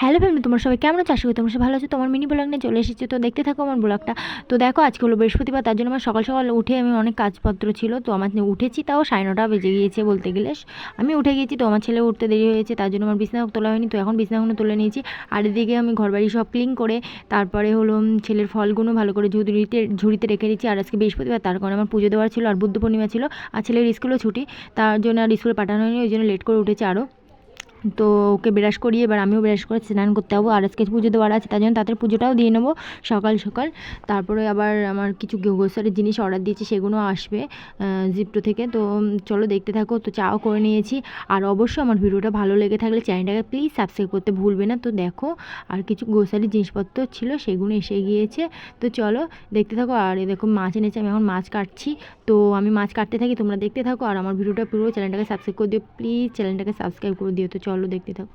Hello family, তোমরা সবাই কেমন আছো? আশা করি তোমরা সবাই ভালো আছো। তোমার মিনি ব্লগ নিয়ে চলে এসেছি, তো দেখতে থাকো আমার ব্লগটা। তো দেখো, আজকে হলো বৃহস্পতিবার, তার জন্য আমার সকাল সকাল উঠে আমি অনেক কাজপত্র ছিল, তো আমার উঠেছি, তাও 9:30 বেজে গিয়েছে বলতে গেলে। আমি উঠে গিয়েছি, তো আমার ছেলে উঠতে দেরি হয়েছে, তার জন্য আমার বিছানা তোলা হয়নি। তো এখন বিছানাগুলো তুলে নিয়েছি, আর এদিকে আমি ঘরবাড়ি সব ক্লিন করে তারপরে হলো ছেলের ফলগুলো ভালো করে ঝুড়িতে রেখে দিচ্ছি। আর আজকে বৃহস্পতিবার, তার কারণে আমার পুজো দেওয়ার ছিল, আর বুদ্ধ পূর্ণিমা ছিল, আর ছেলের স্কুলও ছুটি, তার জন্য আর স্কুলে পাঠানো হয়নি, ওই জন্য লেট করে উঠেছে আরও। তো ওকে ব্রাশ করিয়ে এবার আমিও ব্রাশ করে স্নান করতে যাবো, আর আজকে পুজো দেওয়ার আছে, তার জন্য তাদের পুজোটাও দিয়ে নেবো সকাল সকাল। তারপরে আবার আমার কিছু গ্রোসারির জিনিস অর্ডার দিয়েছি, সেগুলো আসবে জিপটো থেকে। তো চলো দেখতে থাকো। তো চাও করে নিয়েছি, আর অবশ্যই আমার ভিডিওটা ভালো লেগে থাকলে চ্যানেলটাকে প্লিজ সাবস্ক্রাইব করতে ভুলবে না। তো দেখো, আর কিছু গ্রোসারির জিনিসপত্র ছিল, সেগুলো এসে গিয়েছে। তো চলো দেখতে থাকো। আর এই দেখো, মাছ এনেছে, আমি এখন মাছ কাটছি। তো আমি মাছ কাটতে থাকি, তোমরা দেখতে থাকো, আর আমার ভিডিওটা পুরো চ্যানেলটাকে সাবস্ক্রাইব করে দিও প্লিজ, চ্যানেলটাকে সাবস্ক্রাইব করে দিও। তো চলো দেখতে থাকো।